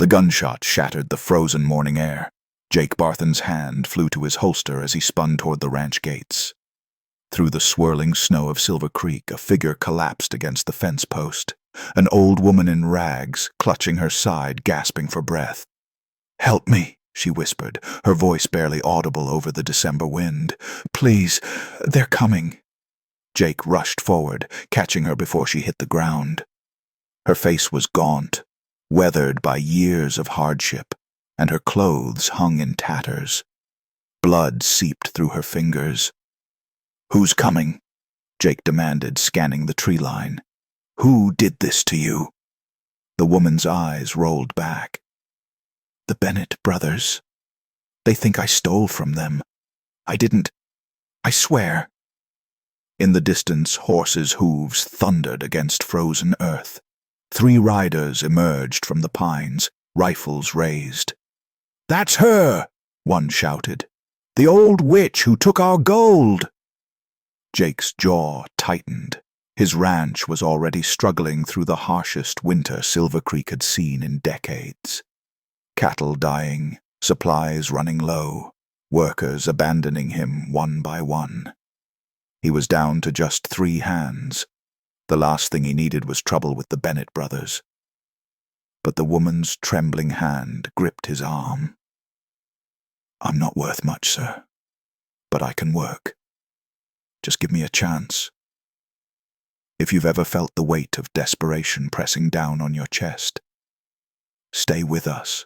The gunshot shattered the frozen morning air. Jake Barthen's hand flew to his holster as he spun toward the ranch gates. Through the swirling snow of Silver Creek, a figure collapsed against the fence post, an old woman in rags, clutching her side, gasping for breath. "Help me," she whispered, her voice barely audible over the December wind. "Please, they're coming." Jake rushed forward, catching her before she hit the ground. Her face was gaunt, weathered by years of hardship, and her clothes hung in tatters. Blood seeped through her fingers. "Who's coming?" Jake demanded, scanning the tree line. "Who did this to you?" The woman's eyes rolled back. "The Bennett brothers. They think I stole from them. I didn't. I swear." In the distance, horses' hooves thundered against frozen earth. 3 riders emerged from the pines, rifles raised. "That's her!" one shouted. "The old witch who took our gold!" Jake's jaw tightened. His ranch was already struggling through the harshest winter Silver Creek had seen in decades. Cattle dying, supplies running low, workers abandoning him one by one. He was down to just 3 hands. The last thing he needed was trouble with the Bennett brothers. But the woman's trembling hand gripped his arm. "I'm not worth much, sir, but I can work. Just give me a chance." If you've ever felt the weight of desperation pressing down on your chest, stay with us.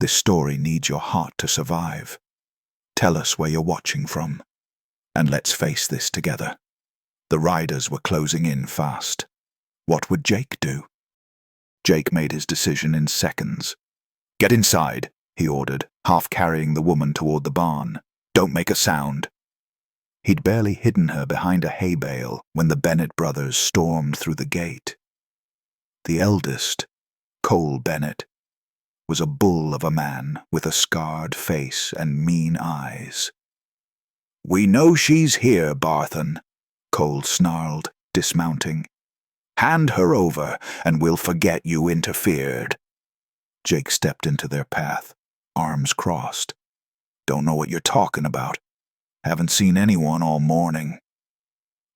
This story needs your heart to survive. Tell us where you're watching from, and let's face this together. The riders were closing in fast. What would Jake do? Jake made his decision in seconds. "Get inside," he ordered, half carrying the woman toward the barn. "Don't make a sound." He'd barely hidden her behind a hay bale when the Bennett brothers stormed through the gate. The eldest, Cole Bennett, was a bull of a man with a scarred face and mean eyes. "We know she's here, Barthen," Cole snarled, dismounting. "Hand her over, and we'll forget you interfered." Jake stepped into their path, arms crossed. "Don't know what you're talking about. Haven't seen anyone all morning."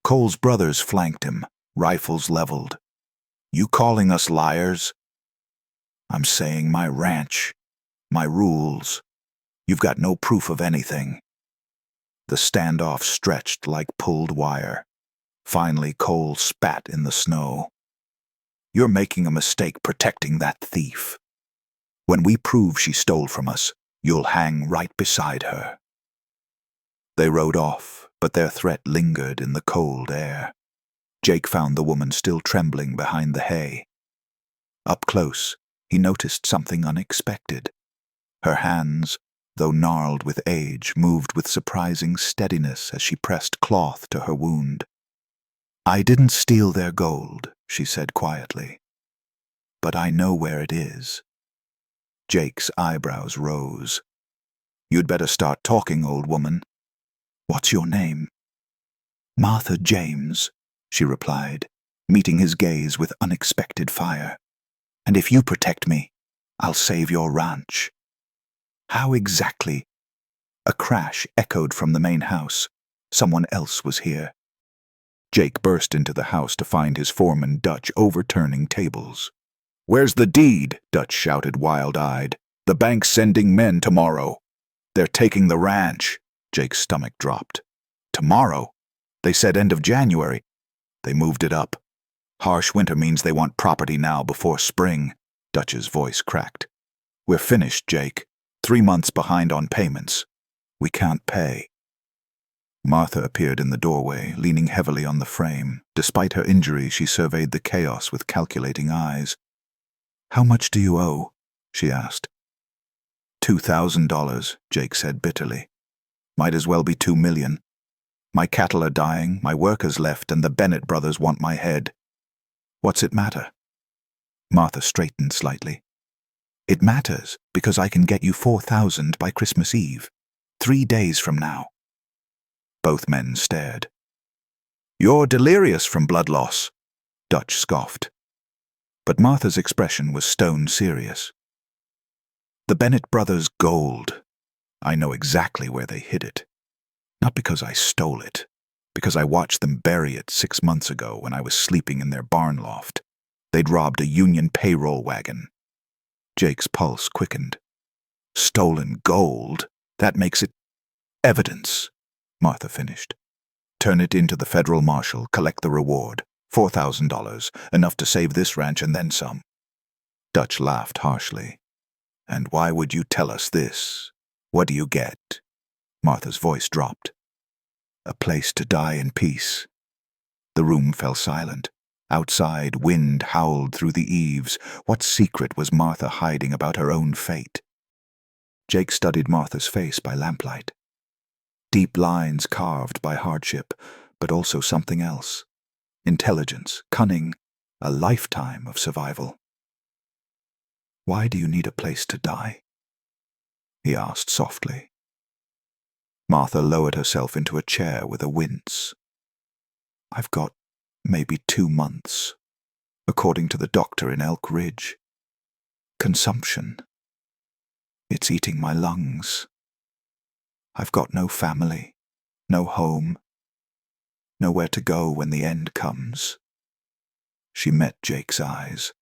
Cole's brothers flanked him, rifles leveled. "You calling us liars?" "I'm saying my ranch, my rules. You've got no proof of anything." The standoff stretched like pulled wire. Finally, Cole spat in the snow. "You're making a mistake protecting that thief. When we prove she stole from us, you'll hang right beside her." They rode off, but their threat lingered in the cold air. Jake found the woman still trembling behind the hay. Up close, he noticed something unexpected. Her hands, though gnarled with age, moved with surprising steadiness as she pressed cloth to her wound. "I didn't steal their gold," she said quietly. "But I know where it is." Jake's eyebrows rose. "You'd better start talking, old woman. What's your name?" "Martha James," she replied, meeting his gaze with unexpected fire. "And if you protect me, I'll save your ranch." "How exactly?" A crash echoed from the main house. Someone else was here. Jake burst into the house to find his foreman Dutch overturning tables. "Where's the deed?" Dutch shouted, wild-eyed. "The bank's sending men tomorrow." "They're taking the ranch." Jake's stomach dropped. "Tomorrow? They said end of January." "They moved it up. Harsh winter means they want property now before spring." Dutch's voice cracked. "We're finished, Jake. 3 months behind on payments. We can't pay." Martha appeared in the doorway, leaning heavily on the frame. Despite her injury, she surveyed the chaos with calculating eyes. "How much do you owe?" she asked. $2,000, Jake said bitterly. "Might as well be 2 million. My cattle are dying, my workers left, and the Bennett brothers want my head. What's it matter?" Martha straightened slightly. "It matters because I can get you 4,000 by Christmas Eve, 3 days from now." Both men stared. "You're delirious from blood loss," Dutch scoffed. But Martha's expression was stone serious. The Bennett brothers' gold. I know exactly where they hid it. Not because I stole it, because I watched them bury it 6 months ago when I was sleeping in their barn loft. They'd robbed a union payroll wagon. Jake's pulse quickened. Stolen gold? That makes it evidence, Martha finished. Turn it into the federal marshal, collect the reward. $4,000, enough to save this ranch and then some. Dutch laughed harshly. And why would you tell us this? What do you get? Martha's voice dropped. A place to die in peace. The room fell silent. Outside, wind howled through the eaves. What secret was Martha hiding about her own fate? Jake studied Martha's face by lamplight. Deep lines carved by hardship, but also something else. Intelligence, cunning, a lifetime of survival. Why do you need a place to die? He asked softly. Martha lowered herself into a chair with a wince. I've got maybe 2 months, according to the doctor in Elk Ridge. Consumption. It's eating my lungs. I've got no family, no home, nowhere to go when the end comes. She met Jake's eyes.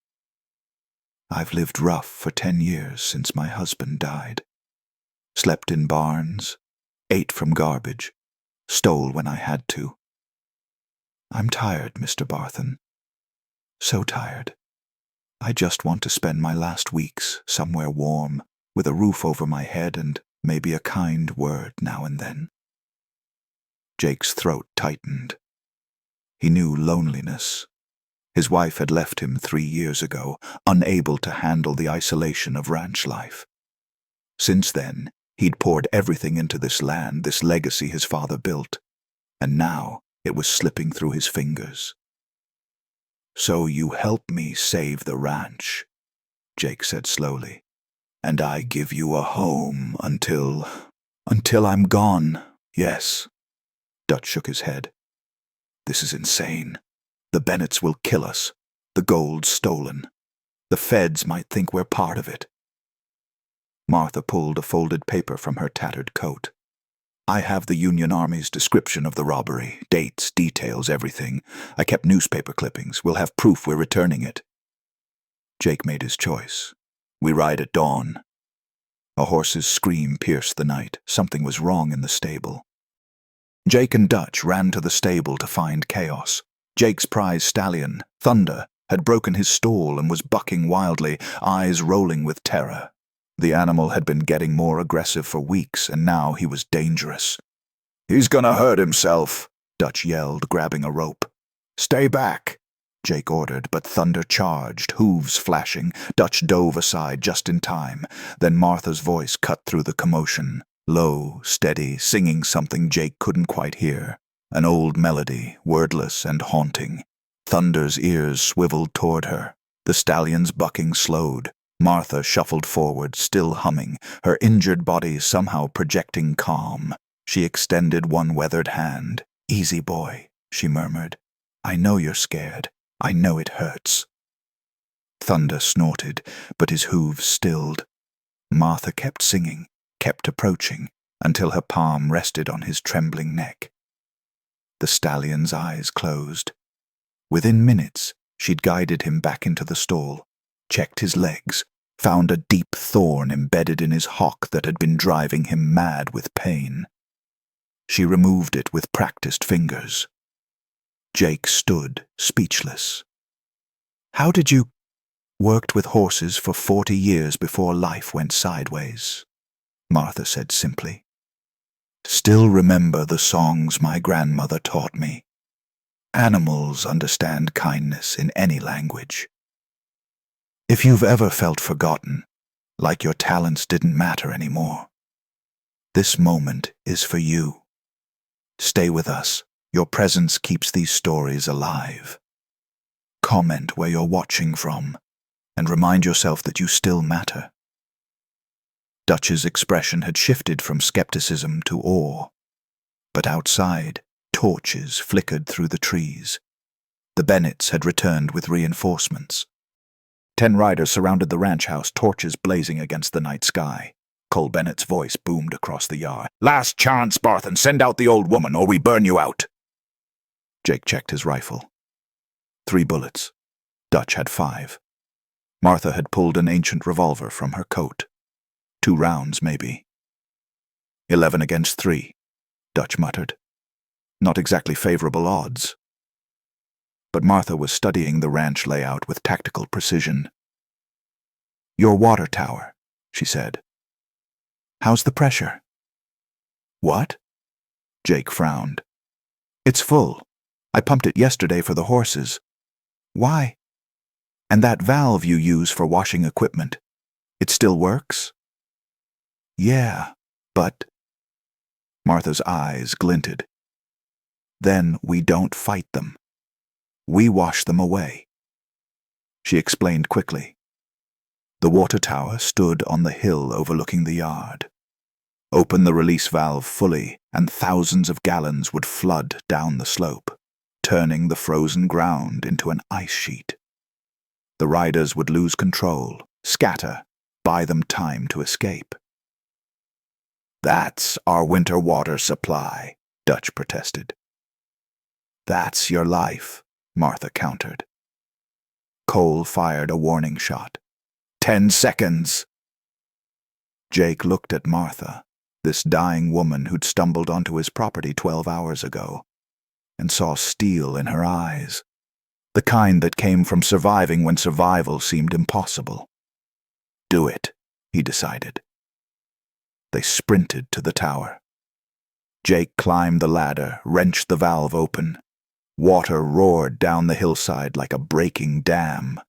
I've lived rough for 10 years since my husband died. Slept in barns, ate from garbage, stole when I had to. I'm tired, Mr. Barthen. So tired. I just want to spend my last weeks somewhere warm, with a roof over my head and maybe a kind word now and then. Jake's throat tightened. He knew loneliness. His wife had left him 3 years ago, unable to handle the isolation of ranch life. Since then, he'd poured everything into this land, this legacy his father built, and now it was slipping through his fingers. So you help me save the ranch, Jake said slowly, and I give you a home until I'm gone, yes. Dutch shook his head. This is insane. The Bennetts will kill us. The gold's stolen. The feds might think we're part of it. Martha pulled a folded paper from her tattered coat. I have the Union Army's description of the robbery, dates, details, everything. I kept newspaper clippings. We'll have proof we're returning it. Jake made his choice. We ride at dawn. A horse's scream pierced the night. Something was wrong in the stable. Jake and Dutch ran to the stable to find chaos. Jake's prize stallion, Thunder, had broken his stall and was bucking wildly, eyes rolling with terror. The animal had been getting more aggressive for weeks, and now he was dangerous. He's gonna hurt himself, Dutch yelled, grabbing a rope. Stay back, Jake ordered, but Thunder charged, hooves flashing. Dutch dove aside just in time. Then Martha's voice cut through the commotion, low, steady, singing something Jake couldn't quite hear. An old melody, wordless and haunting. Thunder's ears swiveled toward her. The stallion's bucking slowed. Martha shuffled forward, still humming, her injured body somehow projecting calm. She extended one weathered hand. Easy, boy, she murmured. I know you're scared. I know it hurts. Thunder snorted, but his hooves stilled. Martha kept singing, kept approaching, until her palm rested on his trembling neck. The stallion's eyes closed. Within minutes, she'd guided him back into the stall, checked his legs, found a deep thorn embedded in his hock that had been driving him mad with pain. She removed it with practiced fingers. Jake stood, speechless. How did you... Worked with horses for 40 years before life went sideways, Martha said simply. Still remember the songs my grandmother taught me. Animals understand kindness in any language. If you've ever felt forgotten, like your talents didn't matter anymore, this moment is for you. Stay with us. Your presence keeps these stories alive. Comment where you're watching from, and remind yourself that you still matter. Dutch's expression had shifted from skepticism to awe. But outside, torches flickered through the trees. The Bennetts had returned with reinforcements. 10 riders surrounded the ranch house, torches blazing against the night sky. Cole Bennett's voice boomed across the yard. "Last chance, Barthen. Send out the old woman, or we burn you out." Jake checked his rifle. 3 bullets. Dutch had 5. Martha had pulled an ancient revolver from her coat. 2 rounds, maybe. 11 against 3, Dutch muttered. Not exactly favorable odds. But Martha was studying the ranch layout with tactical precision. "Your water tower," she said. "How's the pressure?" "What?" Jake frowned. "It's full. I pumped it yesterday for the horses." "Why?" "And that valve you use for washing equipment, it still works?" "Yeah, but—" Martha's eyes glinted. "Then we don't fight them. We wash them away." She explained quickly. The water tower stood on the hill overlooking the yard. Open the release valve fully, and thousands of gallons would flood down the slope, turning the frozen ground into an ice sheet. The riders would lose control, scatter, buy them time to escape. "That's our winter water supply," Dutch protested. "That's your life," Martha countered. Cole fired a warning shot. 10 seconds! Jake looked at Martha, this dying woman who'd stumbled onto his property 12 hours ago, and saw steel in her eyes, the kind that came from surviving when survival seemed impossible. "Do it," he decided. They sprinted to the tower. Jake climbed the ladder, wrenched the valve open. Water roared down the hillside like a breaking dam.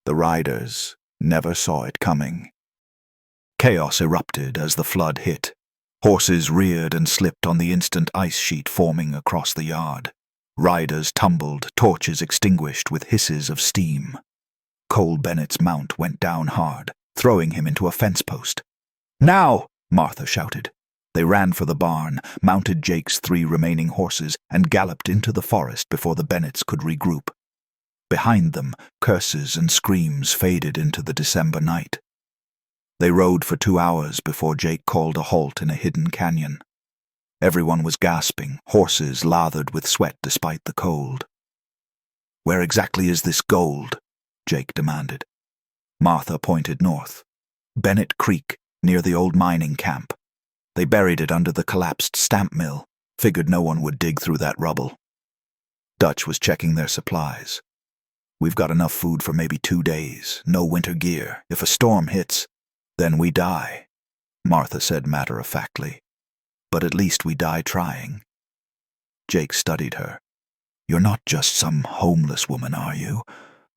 The riders never saw it coming. Chaos erupted as the flood hit. Horses reared and slipped on the instant ice sheet forming across the yard. Riders tumbled, torches extinguished with hisses of steam. Cole Bennett's mount went down hard, throwing him into a fence post. "Now!" Martha shouted. They ran for the barn, mounted Jake's 3 remaining horses, and galloped into the forest before the Bennetts could regroup. Behind them, curses and screams faded into the December night. They rode for 2 hours before Jake called a halt in a hidden canyon. Everyone was gasping, horses lathered with sweat despite the cold. "Where exactly is this gold?" Jake demanded. Martha pointed north. "Bennett Creek, near the old mining camp. They buried it under the collapsed stamp mill. Figured no one would dig through that rubble." Dutch was checking their supplies. "We've got enough food for maybe 2 days, no winter gear. If a storm hits, then we die," Martha said matter-of-factly. "But at least we die trying." Jake studied her. "You're not just some homeless woman, are you?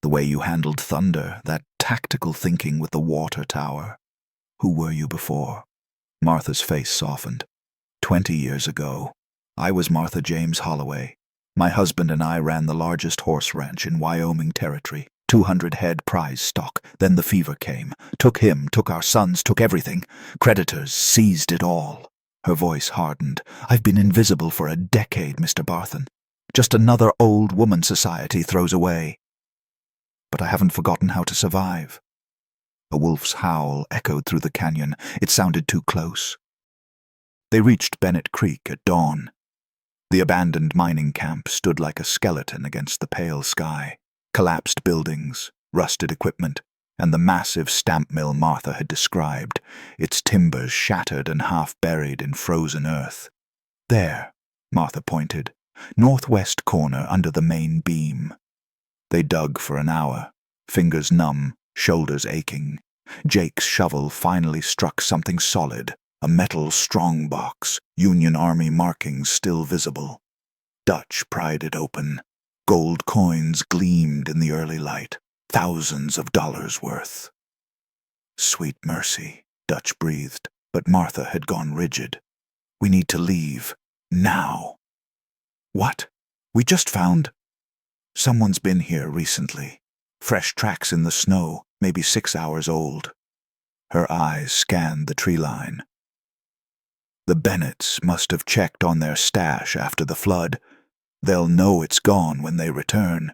The way you handled thunder, that tactical thinking with the water tower. Who were you before?" Martha's face softened. 20 years ago, I was Martha James Holloway. My husband and I ran the largest horse ranch in Wyoming territory, 200 head prize stock. Then the fever came. Took him, took our sons, took everything. Creditors seized it all." Her voice hardened. "I've been invisible for a decade, Mr. Barthen. Just another old woman society throws away. But I haven't forgotten how to survive." A wolf's howl echoed through the canyon. It sounded too close. They reached Bennett Creek at dawn. The abandoned mining camp stood like a skeleton against the pale sky. Collapsed buildings, rusted equipment, and the massive stamp mill Martha had described, its timbers shattered and half-buried in frozen earth. "There," Martha pointed, "northwest corner under the main beam." They dug for an hour, fingers numb, shoulders aching. Jake's shovel finally struck something solid, a metal strongbox, Union Army markings still visible. Dutch pried it open. Gold coins gleamed in the early light, thousands of dollars worth. "Sweet mercy," Dutch breathed, but Martha had gone rigid. "We need to leave. Now." "What? We just found—" "Someone's been here recently. Fresh tracks in the snow, maybe 6 hours old." Her eyes scanned the tree line. "The Bennetts must have checked on their stash after the flood. They'll know it's gone when they return."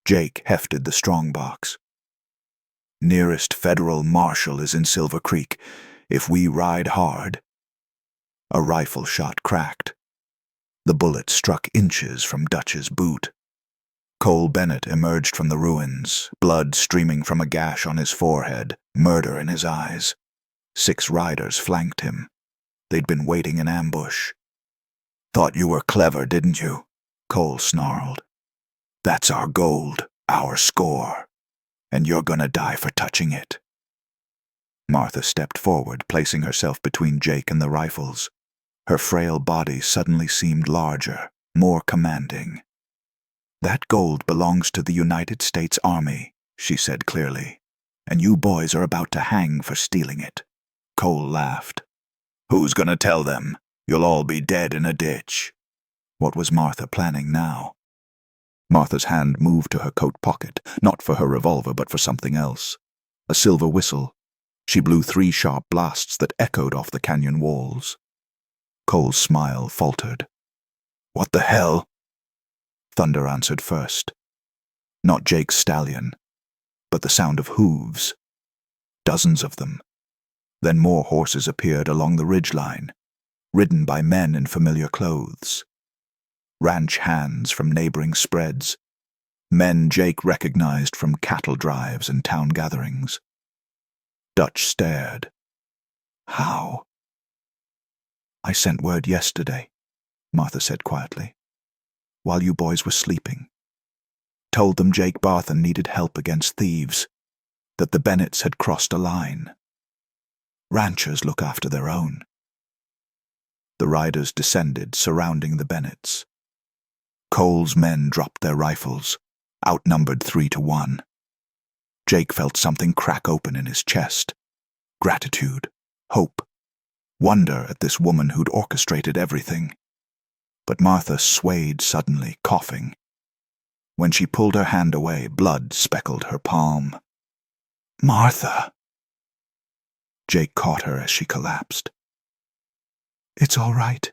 Jake hefted the strongbox. "Nearest federal marshal is in Silver Creek. If we ride hard." A rifle shot cracked. The bullet struck inches from Dutch's boot. Cole Bennett emerged from the ruins, blood streaming from a gash on his forehead, murder in his eyes. 6 riders flanked him. They'd been waiting in ambush. "Thought you were clever, didn't you?" Cole snarled. "That's our gold, our score, and you're gonna die for touching it." Martha stepped forward, placing herself between Jake and the rifles. Her frail body suddenly seemed larger, more commanding. "That gold belongs to the United States Army," she said clearly, "and you boys are about to hang for stealing it." Cole laughed. "Who's gonna tell them? You'll all be dead in a ditch." What was Martha planning now? Martha's hand moved to her coat pocket, not for her revolver but for something else. A silver whistle. She blew 3 sharp blasts that echoed off the canyon walls. Cole's smile faltered. "What the hell?" Thunder answered first. Not Jake's stallion, but the sound of hooves. Dozens of them. Then more horses appeared along the ridgeline, ridden by men in familiar clothes. Ranch hands from neighboring spreads. Men Jake recognized from cattle drives and town gatherings. Dutch stared. "How?" "I sent word yesterday," Martha said quietly, "while you boys were sleeping. Told them Jake Barthen needed help against thieves, that the Bennetts had crossed a line. Ranchers look after their own." The riders descended, surrounding the Bennetts. Cole's men dropped their rifles, outnumbered 3 to 1. Jake felt something crack open in his chest. Gratitude, hope, wonder at this woman who'd orchestrated everything. But Martha swayed suddenly, coughing. When she pulled her hand away, blood speckled her palm. "Martha!" Jake caught her as she collapsed. "It's all right,"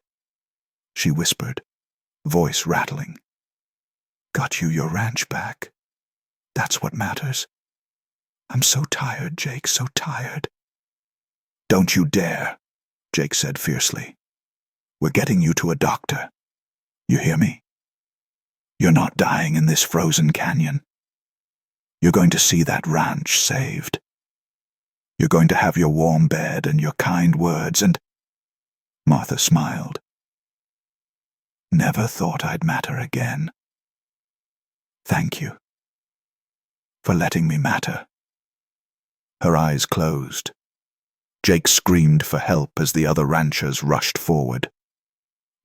she whispered, voice rattling. "Got you your ranch back. That's what matters. I'm so tired, Jake, so tired." "Don't you dare," Jake said fiercely. "We're getting you to a doctor. You hear me? You're not dying in this frozen canyon. You're going to see that ranch saved. You're going to have your warm bed and your kind words and—" Martha smiled. "Never thought I'd matter again. Thank you for letting me matter." Her eyes closed. Jake screamed for help as the other ranchers rushed forward.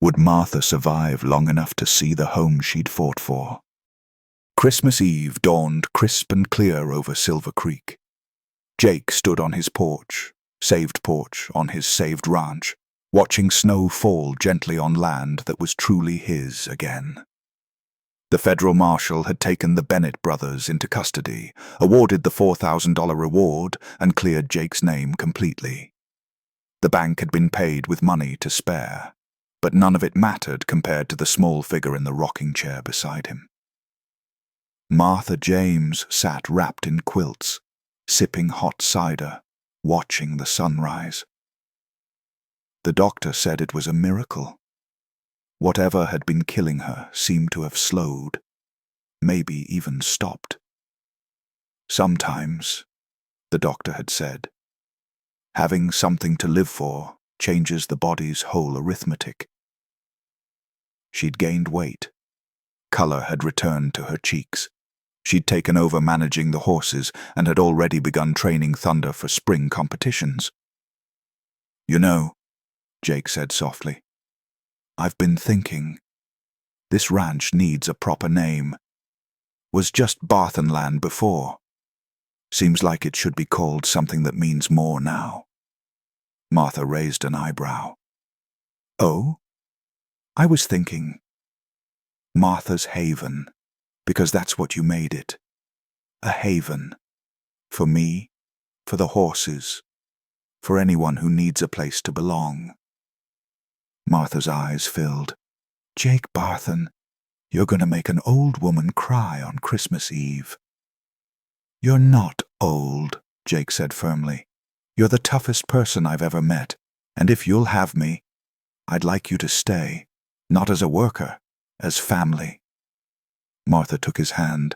Would Martha survive long enough to see the home she'd fought for? Christmas Eve dawned crisp and clear over Silver Creek. Jake stood on his porch, saved porch on his saved ranch, watching snow fall gently on land that was truly his again. The federal marshal had taken the Bennett brothers into custody, awarded the $4,000 reward, and cleared Jake's name completely. The bank had been paid with money to spare, but none of it mattered compared to the small figure in the rocking chair beside him. Martha James sat wrapped in quilts, sipping hot cider, watching the sunrise. The doctor said it was a miracle. Whatever had been killing her seemed to have slowed, maybe even stopped. Sometimes, the doctor had said, having something to live for changes the body's whole arithmetic. She'd gained weight. Color had returned to her cheeks. She'd taken over managing the horses and had already begun training Thunder for spring competitions. "You know," Jake said softly, "I've been thinking. This ranch needs a proper name. Was just Barthenland before. Seems like it should be called something that means more now." Martha raised an eyebrow. "Oh? I was thinking Martha's Haven, because that's what you made it. A haven. For me, for the horses, for anyone who needs a place to belong." Martha's eyes filled. "Jake Barthen, You're gonna make an old woman cry on Christmas Eve." "You're not old," Jake said firmly. "You're the toughest person I've ever met, and if you'll have me, I'd like you to stay, not as a worker, as family." Martha took his hand.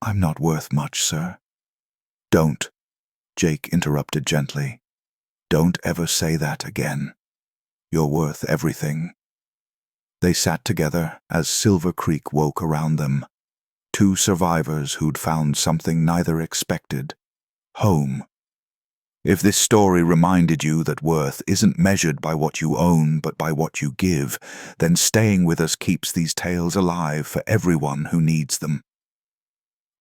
"I'm not worth much, sir." "Don't," Jake interrupted gently. "Don't ever say that again. You're worth everything." They sat together as Silver Creek woke around them. Two survivors who'd found something neither expected: home. If this story reminded you that worth isn't measured by what you own but by what you give, then staying with us keeps these tales alive for everyone who needs them.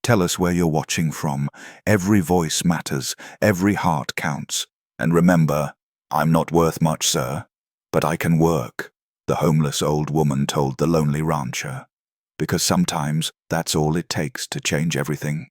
Tell us where you're watching from. Every voice matters, every heart counts. And remember, I'm not worth much, sir, but I can work, the homeless old woman told the lonely rancher. Because sometimes that's all it takes to change everything.